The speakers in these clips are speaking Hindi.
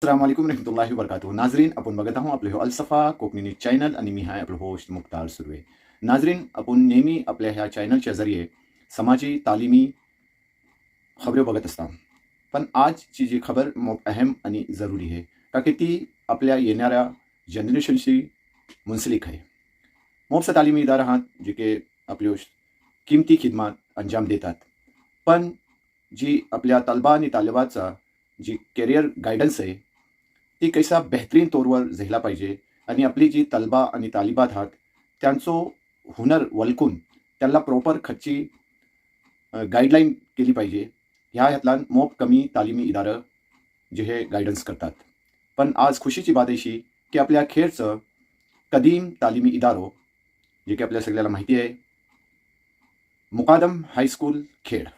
अस्सलाम वालेकुम रहमतुल्लाहि व बरकातुहू. नाजरीन, आपण बघत आहोत आपले अल-सफा कोकणी न्यूज चॅनल आणि मी आहे आपलं होस्ट मुख्तार सुर्वे. नाजरीन, आपण नेहमी आपल्या ह्या चॅनलच्या जरिये समाजी तालीमी खबरें बघत असता. पण आजची जी खबर अहम आणि जरुरी आहे का की ती आपल्या येणाऱ्या जनरेशनशी मुंसलिक आहे. मोफत तालीमी इदारा आहात जे की आपली किमती खिदमत अंजाम देतात, पण जी आपल्या तलबा आणि तालिबाचा जी कॅरियर गायडन्स आहे ती कैसा बेहतरीन तौरवर झाला पाहिजे आणि आपली जी तलबा आणि तालिबात आहात त्यांचं हुनर वळखून त्यांना प्रॉपर खच्ची गाईडलाईन केली पाहिजे. ह्यातल्यान मोप कमी तालिमी इदारं जे हे गायडन्स करतात. पण आज खुशीची बात अशी की आपल्या खेडचं कदीम तालिमी इदारो जे की आपल्या सगळ्याला माहिती आहे, मुकादम हायस्कूल खेड,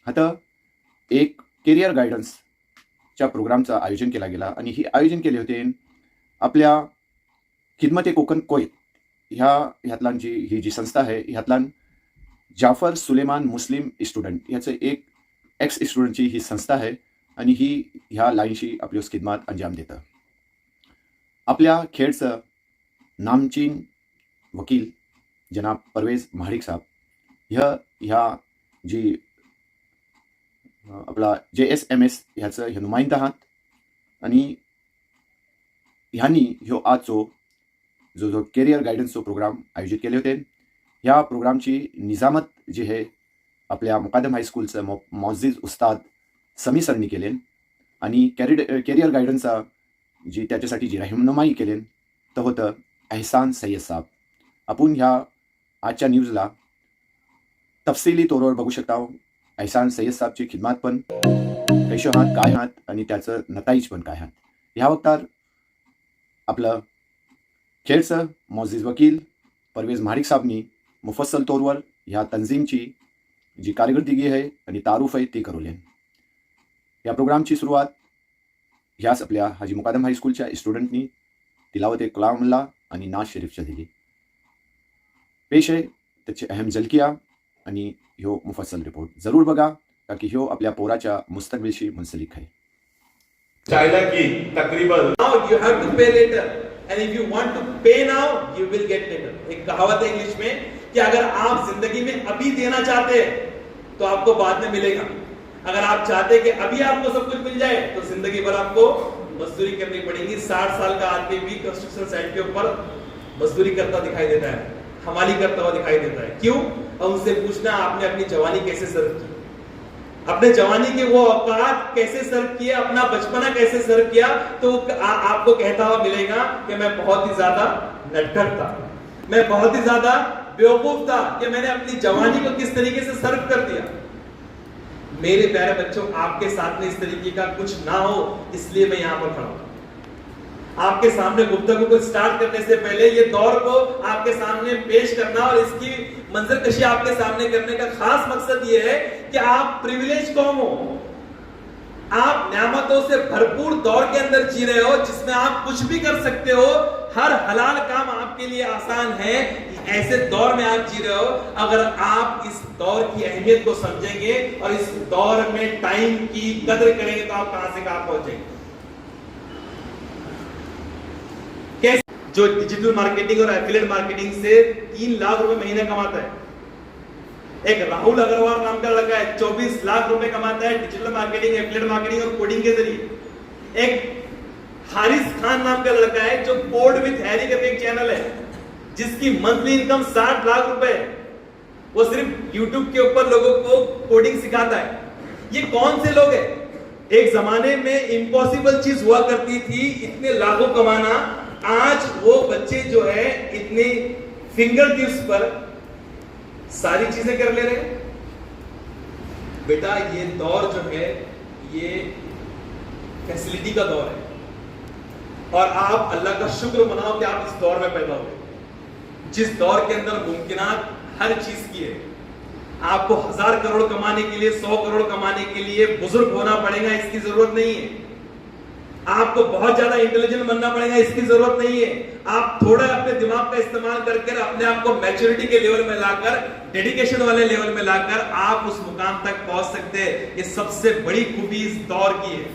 आता एक कॅरियर गायडन्सच्या प्रोग्रामचं आयोजन केला गेला आणि ही आयोजन केले होते आपल्या खिदमत कोकण कोयत ह्यातलान ही जी संस्था आहे ह्यातलान जाफर सुलेमान मुस्लिम स्टुडंट याचं एक एक्स स्टुडंटची ही संस्था आहे आणि ही ह्या लाईनशी आपली खिदमत अंजाम देतं. आपल्या खेडचं नामचीन वकील जनाब परवेज महाडिक साहब ह्या जी आपला JSMS ह्याचं हे नुमाइंदा आहात आणि ह्यांनी ह्यो आजचो जो कॅरियर गायडन्सचो प्रोग्राम आयोजित केले होते. ह्या प्रोग्रामची निजामत जी आहे आपल्या मुकादम हायस्कूलचं मौजिज उस्ताद समी सरनी केले आणि कॅरियर गायडन्सचा जी त्याच्यासाठी जी रहनुमाई केले तर होतं एहसान सय्यद साहब. आपण ह्या आजच्या न्यूजला तफसिली तौरवर बघू शकता. एहसान सय्यद साहबची खिदमत पण कशी आहात, काय आहात आणि त्याचं नताईज पण काय आहात. ह्या वक्तार आपलं खेडचं मौजिज वकील परवेज महाडिक साहबनी मुफस्सल तौरवर ह्या तंजीमची जी कारकर्दगी आहे आणि तारूफ आहे ती करूलेन. या प्रोग्रामची सुरुवात ह्याच आपल्या हाजी मुकादम हायस्कूलच्या स्टुडंटनी तिलावत कलामुल्ला आणि नाज शरीफच्या दिली. पेश आहे त्याची अहम झलकिया आणि ह्यो मुफस्सल रिपोर्ट जरूर बघा ताकि ह्यो आपल्या पोराच्या मुस्तकबिलशी मुंसलिक आहे. चाइना की तकरीबन now you have to pay later and if you want to pay now you will get later. एक कहावत है इंग्लिश में कि अगर आप जिंदगी में अभी देना चाहते हैं तो आपको बाद में मिलेगा. अगर आप चाहते हैं कि अभी आपको सब कुछ मिल जाए तो जिंदगी भर आपको मजदूरी करनी पड़ेगी. 60 साल का आदमी भी कंस्ट्रक्शन साइट के ऊपर मजदूरी करता दिखाई देता है, हमाली करता हुआ दिखाई देता है. क्यों? और उनसे पूछना आपने अपनी जवानी कैसे सर्व की, अपने जवानी के वो औकात कैसे सर्व किए, अपना बचपना कैसे सर्व किया, तो आपको कहता हुआ मिलेगा कि मैं बहुत ही ज्यादा नटखट था, मैं बहुत ही ज्यादा बेवकूफ था कि मैंने अपनी जवानी को किस तरीके से सर्व कर दिया. मेरे प्यारे बच्चों, आपके साथ में इस तरीके का कुछ ना हो इसलिए मैं यहां पर खड़ा हूं. आपके सामने गुफ्तगू को स्टार्ट करने से पहले ये दौर को आपके सामने पेश करना और इसकी मंजरकशी आपके सामने करने का खास मकसद ये है कि आप प्रिविलेज कौम हो, आप नेमतों से भरपूर दौर के अंदर जी रहे हो जिसमें आप कुछ भी कर सकते हो, हर हलाल काम आपके लिए आसान है. ऐसे दौर में आप जी रहे हो. अगर आप इस दौर की अहमियत को समझेंगे और इस दौर में टाइम की कदर करेंगे तो आप कहां से कहां पहुंचेंगे. जो डिजिटल मार्केटिंग और एफिलिएट मार्केटिंग से 3 लाख रुपए महीने कमाता है. एक राहुल अग्रवाल नाम का लड़का है 24 लाख रुपए कमाता है डिजिटल मार्केटिंग, एफिलिएट मार्केटिंग और कोडिंग के जरिए. एक हारिस खान नाम का लड़का है जो कोड विद हैरी करके एक चैनल है जिसकी मंथली इनकम 60 लाख रुपए है. वो सिर्फ यूट्यूब के ऊपर लोगों को कोडिंग सिखाता है. ये कौन से लोग हैं? एक जमाने में इम्पॉसिबल चीज हुआ करती थी इतने लाखों कमाना. आज वो बच्चे जो है इतने फिंगर टिप्स पर सारी चीजें कर ले रहे हैं. बेटा, ये दौर जो है ये फैसिलिटी का दौर है और आप अल्लाह का शुक्र मनाओ कि आप इस दौर में पैदा हुए जिस दौर के अंदर मुमकिनात हर चीज की है. आपको 1000 करोड़ कमाने के लिए, 100 करोड़ कमाने के लिए बुजुर्ग होना पड़ेगा, इसकी जरूरत नहीं है. आपको बहुत ज्यादा इंटेलिजेंट बनना पड़ेगा, इसकी जरूरत नहीं है. आप थोड़ा अपने दिमाग का इस्तेमाल करके अपने आप को मैच्योरिटी के लेवल में लाकर, डेडिकेशन वाले लेवल में लाकर आप उस मुकाम तक पहुंच सकते हैं. ये सबसे बड़ी खूबी इस दौर की है.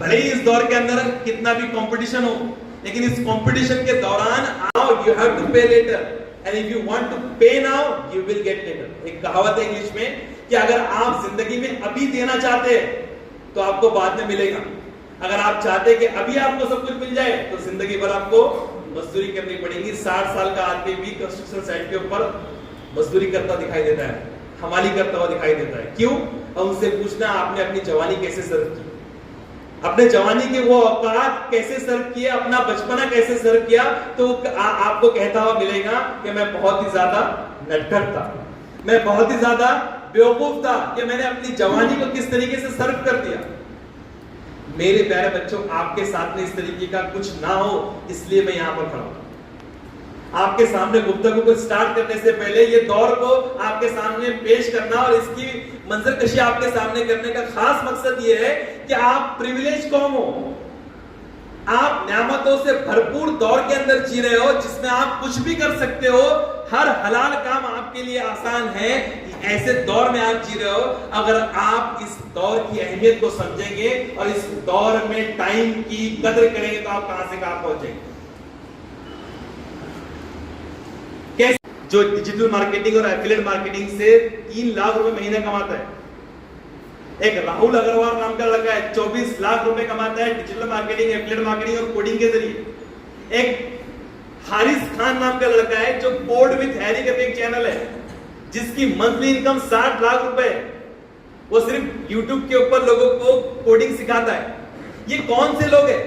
भले ही इस दौर के अंदर कितना भी कंपटीशन हो, लेकिन इस कंपटीशन के दौरान आओ, you have to pay later, and if you want to pay now you will get later. एक कहावत है इंग्लिश में कि अगर आप जिंदगी में अभी देना चाहते हैं तो आपको बाद में मिलेगा। अगर आप चाहते हैं कि अभी आपको सब कुछ मिल जाए तो जिंदगी भर आपको मजदूरी करनी पड़ेगी। 60 साल का आदमी भी कंस्ट्रक्शन साइट के ऊपर मजदूरी करता दिखाई देता है, हमाली करता हुआ दिखाई देता है। क्यों? और उनसे पूछना आपने अपनी जवानी कैसे सर्व की, अपने जवानी के वो औकात कैसे सर्व किए, अपना बचपना कैसे सर्व किया, तो आपको कहता हुआ मिलेगा कि मैं बहुत ही ज्यादा नटखट था, मैं बहुत ही ज्यादा बेवकूफ था कि मैंने अपनी जवानी को किस तरीके से सर्व कर दिया। मेरे प्यारे बच्चों, आपके साथ में इस तरीके का कुछ ना हो इसलिए मैं यहां पर खड़ा हूं। आपके सामने गुफ्तगू को स्टार्ट करने से पहले ये दौर को आपके सामने पेश करना और इसकी मंजरकशी आपके सामने करने का खास मकसद ये है कि आप प्रिविलेज कौम हो, आप नेमतों से भरपूर दौर के अंदर जी रहे हो जिसमें आप कुछ भी कर सकते हो, हर हलाल काम आपके लिए आसान है। ऐसे दौर में आप जी रहे हो। अगर आप इस दौर की अहमियत को समझेंगे और इस दौर में टाइम की कदर करेंगे तो आप कहां से कहां पहुंचेंगे। कैसे? जो डिजिटल मार्केटिंग और एफिलिएट मार्केटिंग से 3 लाख रुपए महीने कमाता है, एक राहुल अग्रवाल नाम का लड़का है 24 लाख रुपए कमाता है डिजिटल मार्केटिंग, एफिलिएट मार्केटिंग और कोडिंग के जरिए। एक हारिस खान नाम का लड़का है जो कोड विद हैरी करके एक चैनल है जिसकी मंथली इनकम 60 लाख रुपए है। वो सिर्फ YouTube के ऊपर लोगों को कोडिंग सिखाता है। ये कौन से लोग हैं?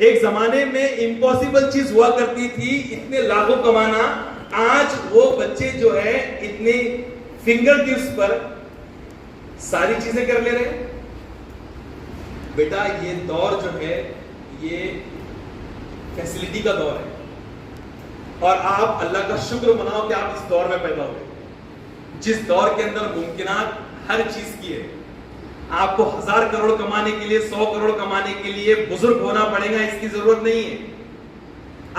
एक जमाने में इम्पॉसिबल चीज हुआ करती थी इतने लाखों कमाना, आज वो बच्चे जो है इतने फिंगर टिप्स पर सारी चीजें कर ले रहे हैं। बेटा ये दौर जो है ये फैसिलिटी का दौर है और आप अल्लाह का शुक्र मनाओ कि आप इस दौर में पैदा हुए जिस दौर के अंदर मुमकिनात हर चीज की है। आपको 1000 करोड़ कमाने के लिए, 100 करोड़ कमाने के लिए बुजुर्ग होना पड़ेगा, इसकी जरूरत नहीं है।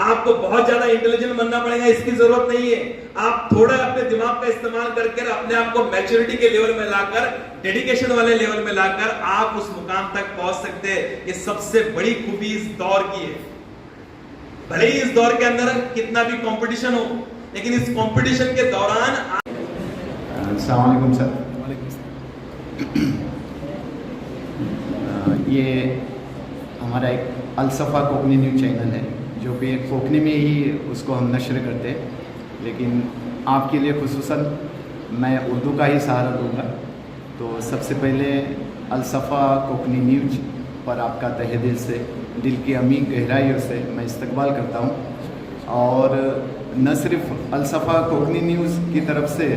आपको बहुत ज्यादा इंटेलिजेंट बनना पड़ेगा, इसकी जरूरत नहीं है। आप थोड़ा अपने दिमाग का इस्तेमाल करके अपने आप को मैच्योरिटी के लेवल में लाकर, डेडिकेशन वाले लेवल में लाकर आप उस मुकाम तक पहुंच सकते हैं। ये सबसे बड़ी खूबी इस दौर की है। भले ही इस दौर के अंदर कितना भी कंपटीशन हो, लेकिन इस कंपटीशन के दौरान अस्सलाम वालेकुम सर। ये हमारा एक अलसफ़ा कोकनी न्यूज़ चैनल है जो भी एक कोकनी में ही उसको हम नशर करते हैं, लेकिन आपके लिए खुसूसन मैं उर्दू का ही सहारा दूंगा। तो सबसे पहले अलसफ़ा कोकनी न्यूज़ पर आपका तहे दिल से, दिल की अमीर गहराइयों से मैं इस्तकबाल करता हूँ। और न सिर्फ अलसफ़ा कोकनी न्यूज़ की तरफ से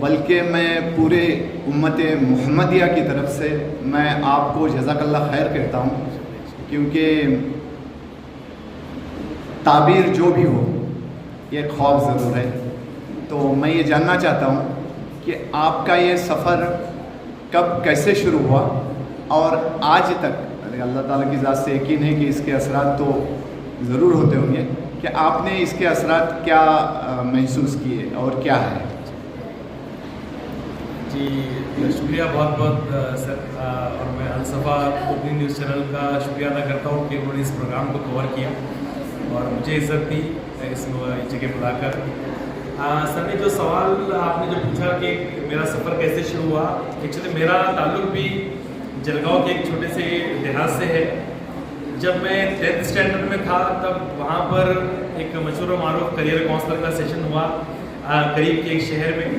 बल्कि मैं पूरे उम्मत मुहम्मदिया की तरफ से मैं आपको जज़ाकल्लाह खैर कहता हूँ, क्योंकि ताबीर जो भी हो ये ख्वाब ज़रूर है। तो मैं ये जानना चाहता हूँ कि आपका ये सफ़र कब कैसे शुरू हुआ और आज तक, अल्लाह ताला की ज़ात से यकीन है कि इसके असरात तो ज़रूर होते होंगे, कि आपने इसके असरात क्या महसूस किए और क्या है। जी शुक्रिया बहुत बहुत सर, और मैं अलसफ़ा कोकनी न्यूज़ चैनल का शुक्रिया अदा करता हूँ कि उन्होंने इस प्रोग्राम को कवर किया और मुझे इज़्ज़त दी इस जगह बुलाकर। सर ने जो सवाल आपने जो पूछा कि मेरा सफ़र कैसे शुरू हुआ, एक्चुअली मेरा ताल्लुक़ भी जलगांव के एक छोटे से देहात से है। जब मैं 10th स्टैंडर्ड में था तब वहाँ पर एक मशहूर मारूफ करियर काउंसलर का सेशन हुआ करीब के एक शहर में,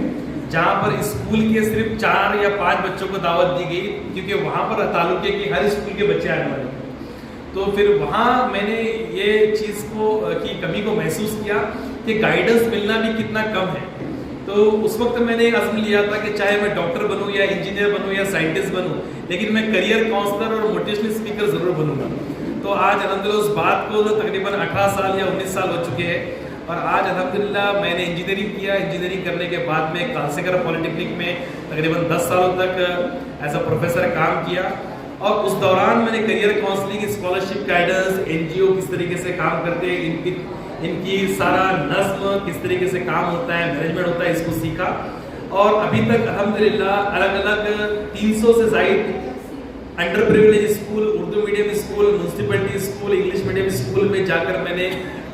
जहाँ पर स्कूल के सिर्फ 4 या 5 बच्चों को दावत दी गई, क्योंकि वहाँ पर ताल्लुक़ है कि हर स्कूल के बच्चे आने वाले। तो फिर वहाँ मैंने ये चीज़ को की कमी को महसूस किया कि गाइडेंस मिलना भी कितना कम है। तो उस वक्त मैंने अज़्म लिया था कि चाहे मैं डॉक्टर बनूं या इंजीनियर बनूं या साइंटिस्ट बनूं, लेकिन मैं करियर काउंसलर और मोटिवेशनल स्पीकर ज़रूर बनूंगा। तो आज अल्हम्दुलिल्लाह उस बात को तकरीबन 18 साल या 19 साल हो चुके हैं और आज अल्हम्दुलिल्लाह मैंने इंजीनियरिंग किया। इंजीनियरिंग करने के बाद में कालसेगर पॉलिटेक्निक में तकरीबन 10 सालों तक एज अ प्रोफेसर काम किया और उस दौरान मैंने career counselling, scholarship guidance, NGO किस तरीके से काम करते हैं, इनकी सारा नस्म किस तरीके से काम होता है, मैनेजमेंट होता है, इसको सीखा। और अभी तक अल्हम्दुलिल्लाह अलग अलग 300 से ज़ायद under privilege school, Urdu medium school, municipality school, English medium school में जाकर मैंने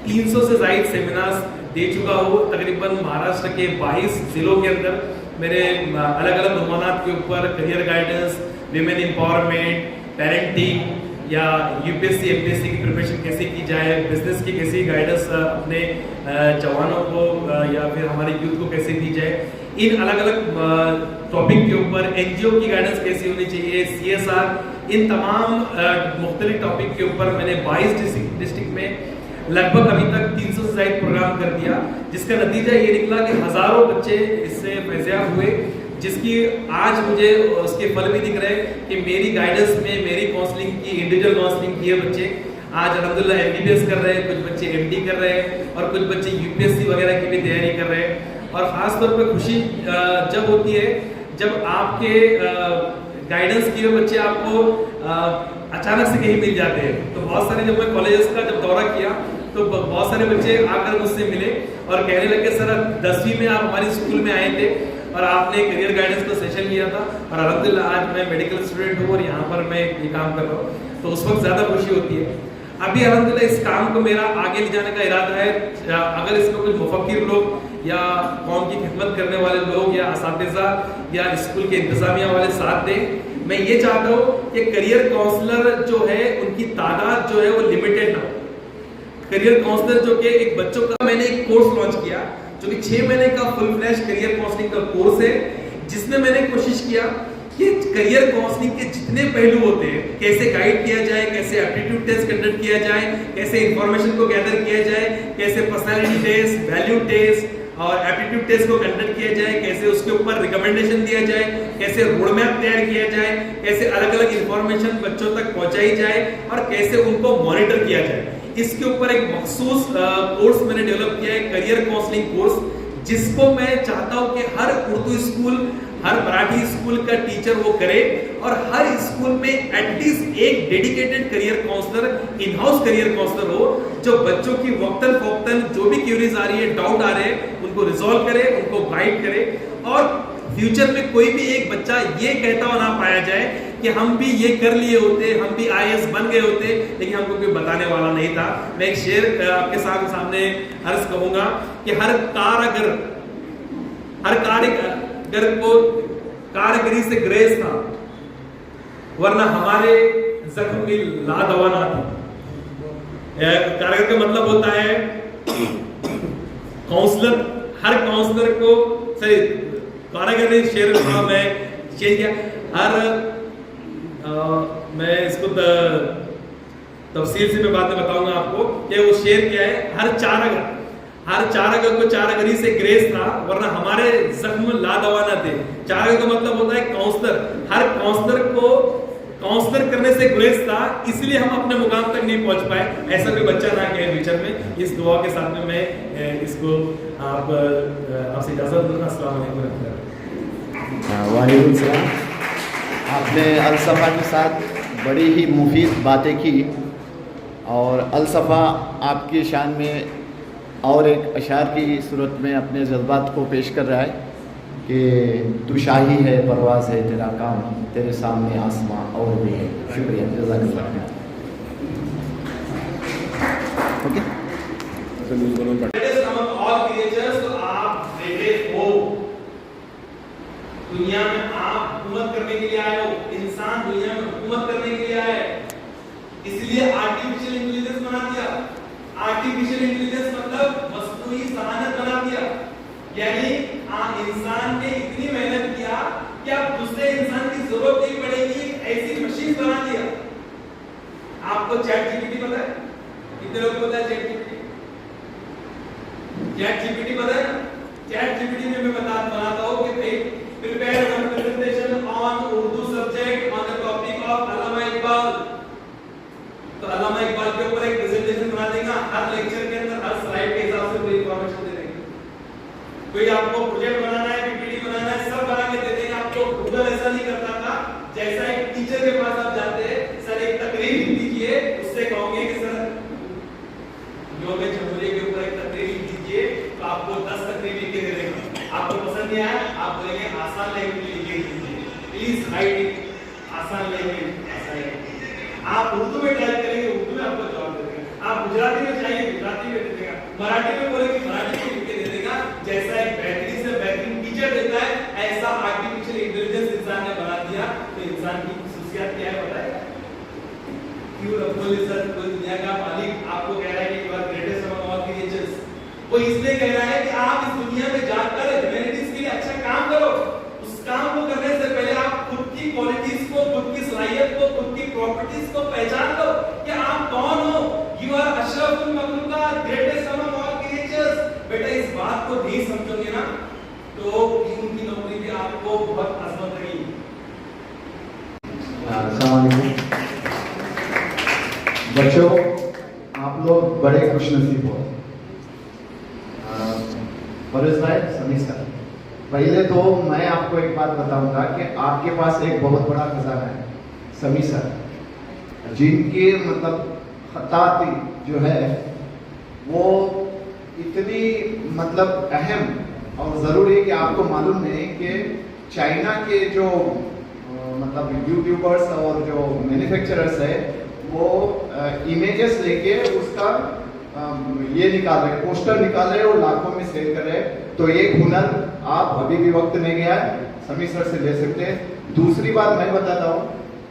300 से ज़ायद सेमिनार्स दे चुका हूँ। तकरीबन महाराष्ट्र के 22 जिलों के अंदर मेरे अलग अलग उन्वानात के ऊपर career guidance, women empowerment, parenting या यूपीएससी एमपीएससी की प्रिपरेशन कैसे की जाए, बिजनेस की कैसी गाइडेंस अपने जवानों को या फिर हमारे यूथ को कैसे दी जाए, इन अलग अलग टॉपिक के ऊपर एनजीओ की गाइडेंस कैसी होनी चाहिए, सीएसआर, इन तमाम मुख्तलिफ टॉपिक के ऊपर मैंने 22 डिस्ट्रिक्ट में लगभग अभी तक 300 से ज़ायद प्रोग्राम कर दिया, जिसका नतीजा ये निकला कि हजारों बच्चे इससे फैज़याब हुए, जिसकी आज मुझे उसके फल भी दिख रहे हैं कि मेरी गाइडेंस में, मेरी काउंसलिंग की, इंडिविजुअल काउंसलिंग की है बच्चे आज अल्हम्दुलिल्लाह एमबीबीएस कर रहे हैं, कुछ बच्चे एमडी कर रहे हैं और कुछ बच्चे यूपीएससी वगैरह की भी तैयारी कर रहे हैं। और ख़ास तौर पर खुशी जब होती है जब आपके गाइडेंस किए हुए बच्चे आपको अचानक से कहीं मिल जाते हैं। तो बहुत सारे जब मैं कॉलेजेस का जब दौरा किया तो बहुत सारे बच्चे आकर मुझसे मिले और कहने लगे सर 10वीं में आप हमारे स्कूल में आए थे और आपने करियर गाइडेंस का सेशन लिया था और अल्हम्दुलिल्लाह आज मैं मेडिकल स्टूडेंट हूँ और यहाँ पर मैं ये काम कर रहा हूँ। तो उस वक्त ज़्यादा खुशी होती है। अभी अल्हम्दुलिल्लाह इस काम को मेरा आगे ले जाने का इरादा है। अगर इसमें कुछ मुफक्किर लोग या कौम की खिदमत करने वाले लोग या असातिज़ा या स्कूल के इंतजामिया वाले साथ दें, मैं ये चाहता हूँ कि करियर काउंसलर जो है उनकी तादाद जो है वो लिमिटेड ना हो। करियर काउंसलर जो कि एक बच्चों का मैंने एक कोर्स लॉन्च किया जो कि 6 महीने का फुल फ्लैश करियर काउंसलिंग का कोर्स है, जिसमें मैंने कोशिश किया कि करियर काउंसलिंग के जितने पहलू होते हैं, कैसे गाइड किया जाए, कैसे एप्टीट्यूड टेस्ट कंडक्ट किया जाए, कैसे इंफॉर्मेशन को गैदर किया जाए, कैसे पर्सनालिटी टेस्ट, वैल्यू टेस्ट और एप्टीट्यूड टेस्ट को कंडक्ट किया जाए, कैसे उसके ऊपर रिकमेंडेशन दिया जाए, कैसे रोड मैप तैयार किया जाए, कैसे अलग अलग इंफॉर्मेशन बच्चों तक पहुंचाई जाए और कैसे उनको मॉनिटर किया जाए। इसके ऊपर एक मखसूस कोर्स मैंने डेवलप किया है, करियर काउंसलिंग कोर्स, जिसको मैं चाहता हूं कि हर उर्दू स्कूल, हर मराठी स्कूल का टीचर वो करे और हर स्कूल में एटलीस्ट एक dedicated career counsellor, in house career counsellor हो, जो बच्चों की वक्तन फौक्तन जो भी क्यूरीज आ रही है, डाउट आ रहे हैं, उनको रिजॉल्व करे, उनको गाइड करे और फ्यूचर में कोई भी एक बच्चा ये कहता हुआ ना पाया जाए कि हम भी ये कर लिए होते, हम भी आईएएस बन गए होते, लेकिन हमको कोई बताने वाला नहीं था। मैं एक शेर आपके सामने अर्ज करूंगा कि हर कारीगर को कारीगरी से ग्रेस था, वरना हमारे जख्म में ला दवा ना थी। कारीगर का मतलब होता है काउंसलर, हर काउंसलर को सही कारीगर ने शेर कहा, मैं शेर किया हर मैं इसको तफसील से मैं बाद में बताऊंगा आपको कि वो शेर क्या है। हर चारागर को चारागरी से ग्रेस था, वरना हमारे जख्म ला दवा ना थे। चारागर का मतलब होता है काउंसलर, हर काउंसलर को काउंसलर करने से ग्रेस था, इसलिए हम अपने मुकाम तक नहीं पहुंच पाए। ऐसा कोई बच्चा ना कहे फ्यूचर में। इस दुआ के साथ में मैं इसको आपसे इजाजत दूंगा। अस्सलाम वालेकुम। वालेकुम सलाम। आपने अलसफ़ा के साथ बड़ी ही मुफीद बातें की और अलसफ़ा आपकी शान में और एक अशार की सूरत में अपने जज्बात को पेश कर रहा है कि तू शाही है, परवाज़ है तेरा काम, तेरे सामने आसमां और भी है। शुक्रिया, जज़ाकल्लाह। ओके, दुनिया में आप हुकूमत करने के लिए आए हो, इंसान दुनिया में हुकूमत करने के लिए आए, इसलिए आर्टिफिशियल इंटेलिजेंस बना दिया। आर्टिफिशियल इंटेलिजेंस मतलब मसनूई ज़हानत बना दिया, यानी इंसान ने इतनी मेहनत किया कि अब दूसरे इंसान की जरूरत नहीं पड़ेगी, ऐसी मशीन बना दिया। आपको चैट जीपीटी पता है? कितने लोग पता है चैट जीपीटी? चैट जीपीटी पता है? चैट जीपीटी में मैं बताता हूँ कि भाई prepare a presentation on Urdu subject on the topic of अल्लामा इकबाल। तो अल्लामा इकबाल के ऊपर एक प्रेजेंटेशन बना देगा, हर लेक्चर के अंदर हर स्लाइड के हिसाब से पूरी इंफॉर्मेशन दे देंगे। कोई आपको प्रोजेक्ट बनाना है, पीपीटी बनाना है, सब बना के दे देंगे आपको। गूगल ऐसा नहीं करता था, जैसा एक टीचर के पास आप जाते हैं, सर एक तकरीर लिख दीजिए, उससे कहोगे कि सर योग जमहूरियत के ऊपर एक तकरीर लिख दीजिए, तो आपको 10 तकरीर लिख के दे देगा। आपको पसंद नहीं आया, आप बोलेंगे आसान लैंग्वेज में लिख दीजिए, प्लीज राइट इट। आसान लैंग्वेज आसान है। आप उर्दू में टाइप करेंगे उर्दू में आपको जवाब दे देगा, आप गुजराती में जाएंगे गुजराती में दे देगा, मराठी में बोलेंगे मराठी में लिख के दे देगा। जैसा एक बेहतरीन से बेहतरीन टीचर देता है ऐसा आर्टिफिशियल इंटेलिजेंस इंसान ने बना दिया। तो इंसान की खुसूसियत क्या है पता है? क्यों रब्बुल इज्जत पूरी दुनिया का मालिक आपको कह रहा है कि you are greatest among all creatures, वो इसलिए कह रहा है कि आप इस दुनिया में जाकर ह्यूमैनिटीज के लिए अच्छा काम करो। उस काम को करने से पहले आप खुद की क्वालिटीज को, खुद की सलाहियत को, खुद की प्रॉपर्टीज को पहचान लो कि आप कौन हो। यू आर अशरफुल मखलूकात, ग्रेटेस्ट अमंग ऑल क्रिएचर्स। बेटा इस बात को नहीं समझोगे ना तो उनकी नौकरी भी आपको बहुत अजमत रहेगी। अस्सलाम वालेकुम बच्चों, आप लोग बड़े खुशनसीब हो। फरोज भाई, समीर सर, पहले तो मैं आपको एक बात बताऊंगा कि आपके पास एक बहुत बड़ा खजाना है। समीर सर, जिनके मतलब खताती जो है वो इतनी मतलब अहम और ज़रूरी है कि आपको मालूम नहीं कि चाइना के जो मतलब यूट्यूबर्स और जो मैन्युफैक्चरर्स है वो इमेजेस लेके उसका ये निकाल रहे, पोस्टर निकाल रहे और लाखों में सेल कर रहे हैं। तो एक हुनर आप अभी भी वक्त नहीं गया है, समीर सर से ले सकते हैं। दूसरी बात मैं बताता हूँ,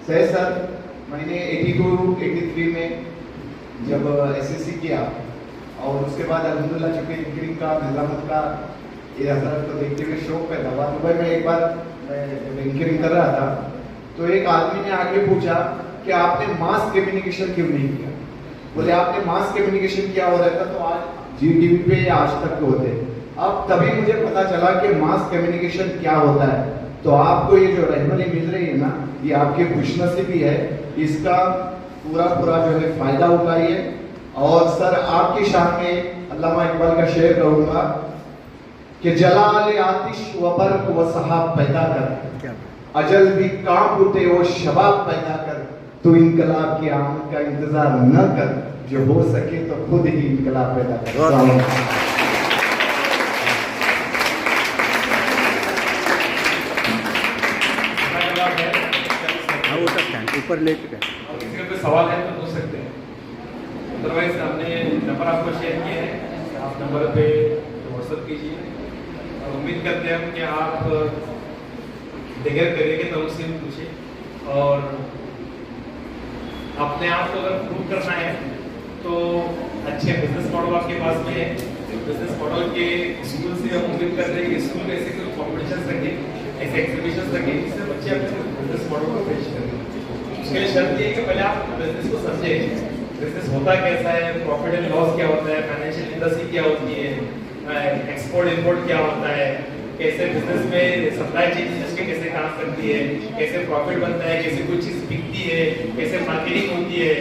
सैयद सर, मैंने 82-83 में जब एसएससी किया और उसके बाद अल्हम्दुलिल्लाह चूंकि इंजीनियरिंग का निजामत का ये हजरत को देखते हुए शौक पैदा हुआ। दुबई में एक बार मैं जब इंजीनियरिंग कर रहा था तो एक आदमी ने आके पूछा कि आपने मास कम्युनिकेशन क्यों नहीं किया। बोले आपने मास कम्युनिकेशन किया हो रहता तो आज जी टीवी पे या आज तक के होते। अब तभी मुझे पता चला कि मास कम्युनिकेशन क्या होता है। तो आपको ये जो रहनुमाई मिल रही है ना, ये आपकी खुशनसीबी है, इसका पूरा जो है फायदा उठाइए। और सर आपकी शान में अल्लामा इकबाल का शेर कहूंगा कि जलाल आतिश व बर्क व सहाब पैदा कर, अजल भी कांप उठे वो शबाब पैदा कर, तो इनकलाब की आमद का इंतजार न कर, जो हो सके तो खुद ही इनकलाब पैदा कर। ऊपर लेके और किसी का कोई सवाल है तो पूछ सकते हैं, अदरवाइज हमने नंबर आपको शेयर किए हैं, आप नंबर पे व्हाट्सएप कीजिए और उम्मीद करते हैं कि आप बगैर करिए तो उससे पूछिए। और अपने आप को अगर प्रूव करना है तो अच्छे बिजनेस मॉडल आपके पास में है। बिजनेस मॉडल के स्कूल से हम उम्मीद करते हैं कि स्कूल में ऐसे कोई कॉम्पिटिशन रखें, ऐसे एग्जीबिशन रखें जिससे बच्चे अपने बिजनेस मॉडल को पेश करें। उसके लिए शर्त ये है कि पहले आप बिजनेस को समझें, बिजनेस होता कैसा है, प्रॉफिट एंड लॉस क्या होता है, फाइनेंशियल इंडस्ट्री क्या होती है, एक्सपोर्ट इंपोर्ट क्या होता है, कैसे बिजनेस में सप्लाई चेन सिस्टम कैसे काम करती है, कैसे प्रॉफिट बनता है, कैसे कोई चीज बिकती है, कैसे मार्केटिंग होती है,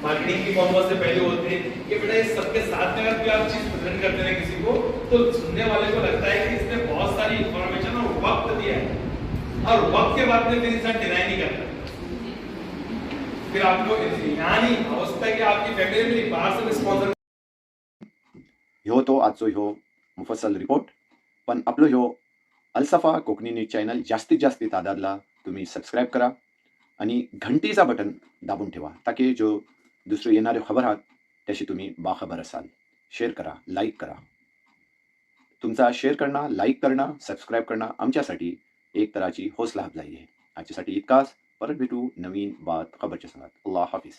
मार्केटिंग की कौन से पहलू होते हैं। ये बेटा इस सबके साथ में अगर आप चीज प्रेजेंट करते हैं किसी को तो सुनने वाले को लगता है कि इसने बहुत सारी इंफॉर्मेशन और वक्त दिया है, और वक्त के बाद में फिर इंसान डिनाई नहीं करता। फिर आपको यानी अवस्था की आपकी फैमिली में बाहर से स्पॉन्सर ह्यो तो आजचो ह्यो मुफसल रिपोर्ट। पण आपलो ह्यो अलसफा कोकणी न्यूज चॅनल जास्तीत जास्त तादादला तुम्ही सबस्क्राईब करा आणि घंटीचा बटन दाबून ठेवा, ताकी जो दुसरे येणारे खबर आहात त्याशी तुम्ही बाखबर असाल। शेअर करा, लाईक करा। तुमचा शेअर करणं, लाईक करणं, सबस्क्राईब करणं आमच्यासाठी एक तराची हौसला अफजाई आहे। आजच्यासाठी इतकाच, परत भेटू नवीन बात खबरच्या संगात। अल्लाह हाफिज।